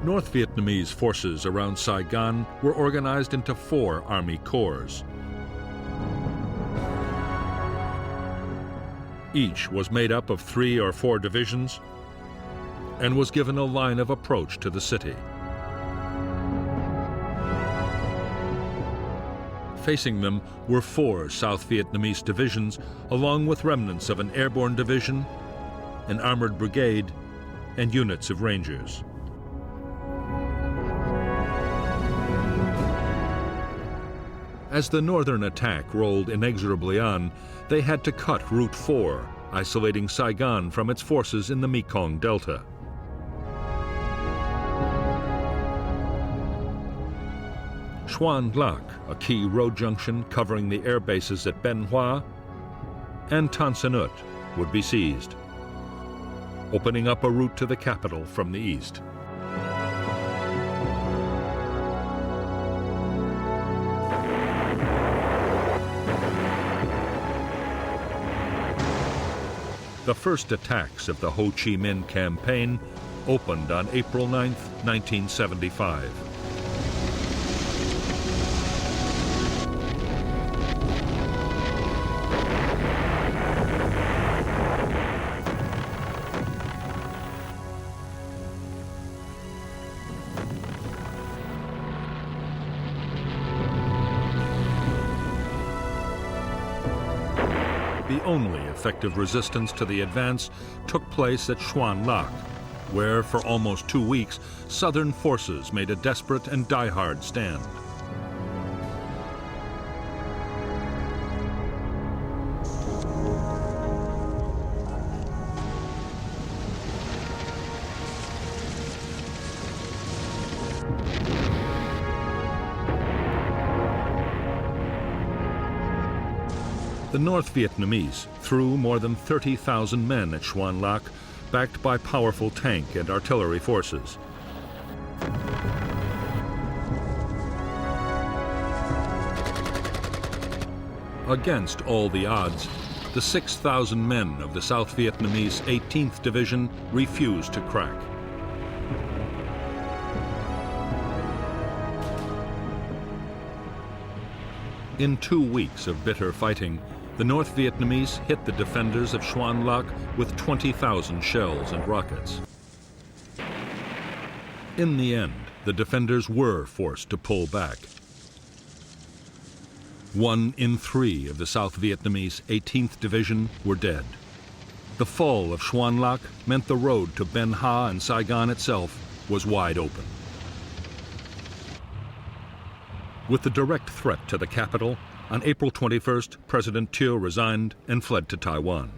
North Vietnamese forces around Saigon were organized into 4 army corps. Each was made up of 3 or 4 divisions and was given a line of approach to the city. Facing them were 4 South Vietnamese divisions, along with remnants of an airborne division, an armored brigade, and units of rangers. As the northern attack rolled inexorably on, they had to cut Route 4, isolating Saigon from its forces in the Mekong Delta. Xuan Lac, a key road junction covering the air bases at Ben Hoa, and Tan Son Nhut would be seized, opening up a route to the capital from the east. The first attacks of the Ho Chi Minh campaign opened on April 9, 1975. The only effective resistance to the advance took place at Xuan Lac, where for almost 2 weeks, Southern forces made a desperate and die-hard stand. The North Vietnamese threw more than 30,000 men at Xuan Lac, backed by powerful tank and artillery forces. Against all the odds, the 6,000 men of the South Vietnamese 18th Division refused to crack. In 2 weeks of bitter fighting, the North Vietnamese hit the defenders of Xuan Lac with 20,000 shells and rockets. In the end, the defenders were forced to pull back. 1 in 3 of the South Vietnamese 18th Division were dead. The fall of Xuan Lac meant the road to Ben Ha and Saigon itself was wide open. With the direct threat to the capital, on April 21st, President Thieu resigned and fled to Taiwan.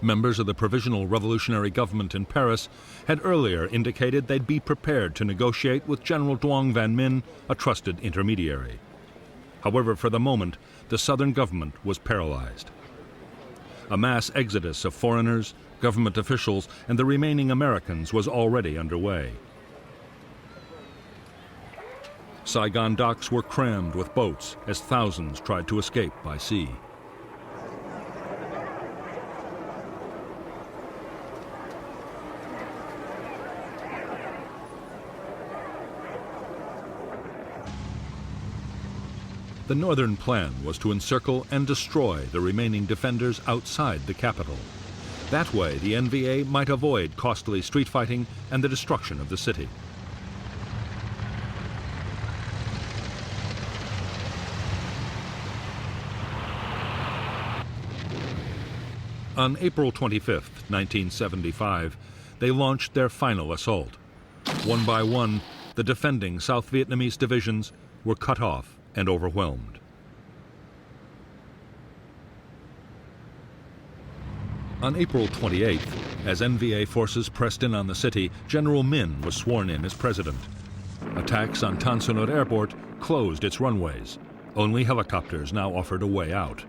Members of the Provisional Revolutionary Government in Paris had earlier indicated they'd be prepared to negotiate with General Duong Van Minh, a trusted intermediary. However, for the moment, the southern government was paralyzed. A mass exodus of foreigners, government officials, and the remaining Americans was already underway. Saigon docks were crammed with boats as thousands tried to escape by sea. The northern plan was to encircle and destroy the remaining defenders outside the capital. That way, the NVA might avoid costly street fighting and the destruction of the city. On April 25, 1975, they launched their final assault. One by one, the defending South Vietnamese divisions were cut off and overwhelmed. On April 28th, as NVA forces pressed in on the city, General Minh was sworn in as president. Attacks on Tan Son Nhut Airport closed its runways. Only helicopters now offered a way out.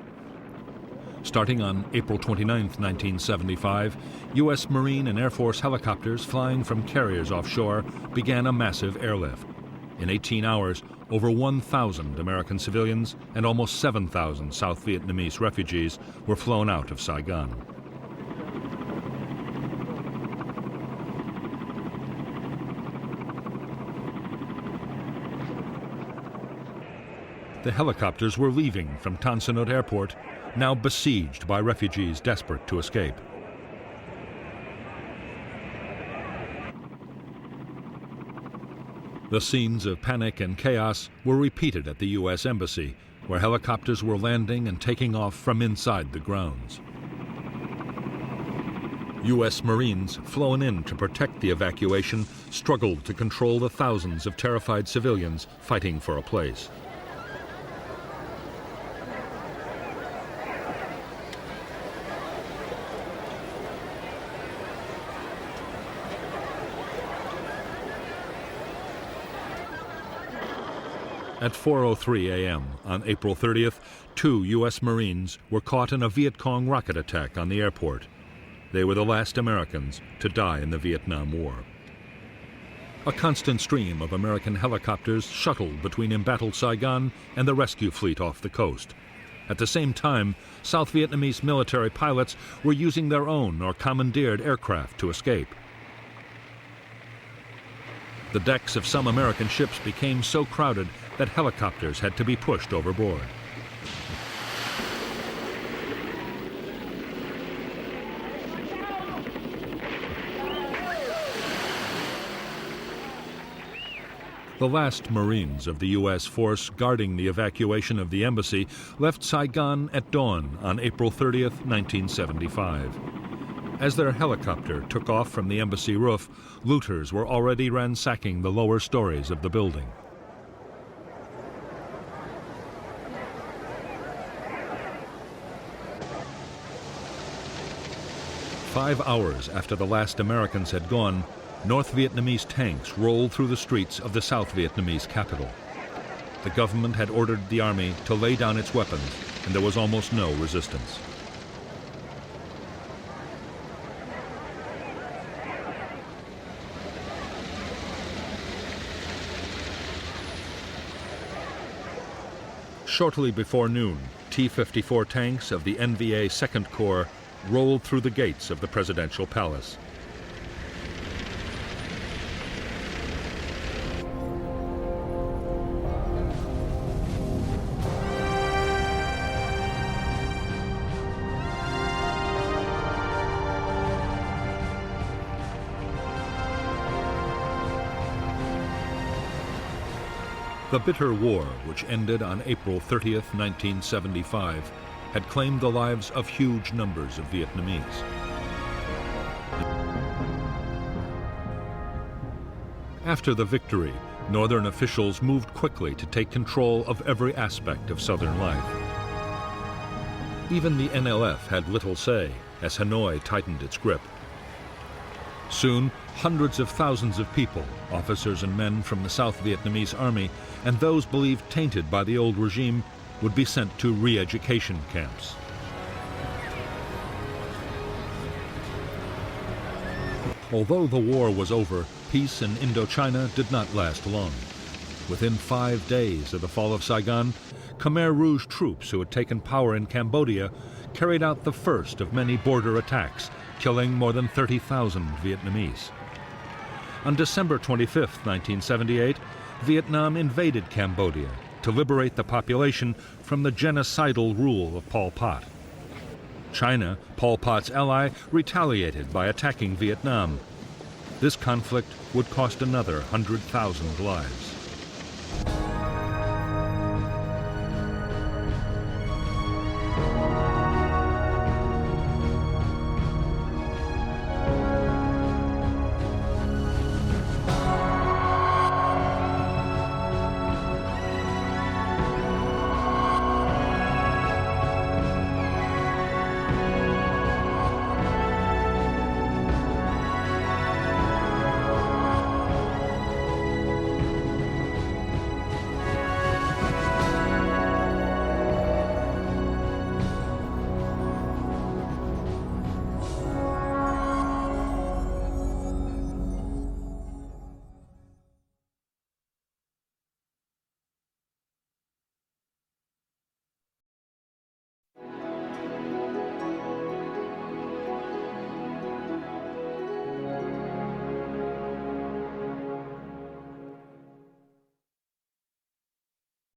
Starting on April 29, 1975, U.S. Marine and Air Force helicopters flying from carriers offshore began a massive airlift. In 18 hours, over 1,000 American civilians and almost 7,000 South Vietnamese refugees were flown out of Saigon. The helicopters were leaving from Tan Son Nhut Airport, now besieged by refugees desperate to escape. The scenes of panic and chaos were repeated at the U.S. Embassy, where helicopters were landing and taking off from inside the grounds. U.S. Marines flown in to protect the evacuation struggled to control the thousands of terrified civilians fighting for a place. At 4:03 a.m. on April 30th, 2 U.S. Marines were caught in a Viet Cong rocket attack on the airport. They were the last Americans to die in the Vietnam War. A constant stream of American helicopters shuttled between embattled Saigon and the rescue fleet off the coast. At the same time, South Vietnamese military pilots were using their own or commandeered aircraft to escape. The decks of some American ships became so crowded that helicopters had to be pushed overboard. The last Marines of the U.S. force guarding the evacuation of the embassy left Saigon at dawn on April 30th, 1975. As their helicopter took off from the embassy roof, looters were already ransacking the lower stories of the building. "5 hours after the last Americans had gone, North Vietnamese tanks rolled through the streets of the South Vietnamese capital. The government had ordered the army to lay down its weapons, and there was almost no resistance. Shortly before noon, T-54 tanks of the NVA 2nd Corps rolled through the gates of the presidential palace. The bitter war, which ended on April 30th, 1975, had claimed the lives of huge numbers of Vietnamese. After the victory, Northern officials moved quickly to take control of every aspect of Southern life. Even the NLF had little say as Hanoi tightened its grip. Soon, hundreds of thousands of people, officers and men from the South Vietnamese Army, and those believed tainted by the old regime, would be sent to re-education camps. Although the war was over, peace in Indochina did not last long. Within 5 days of the fall of Saigon, Khmer Rouge troops who had taken power in Cambodia carried out the first of many border attacks, killing more than 30,000 Vietnamese. On December 25, 1978, Vietnam invaded Cambodia to liberate the population from the genocidal rule of Pol Pot. China, Pol Pot's ally, retaliated by attacking Vietnam. This conflict would cost another 100,000 lives.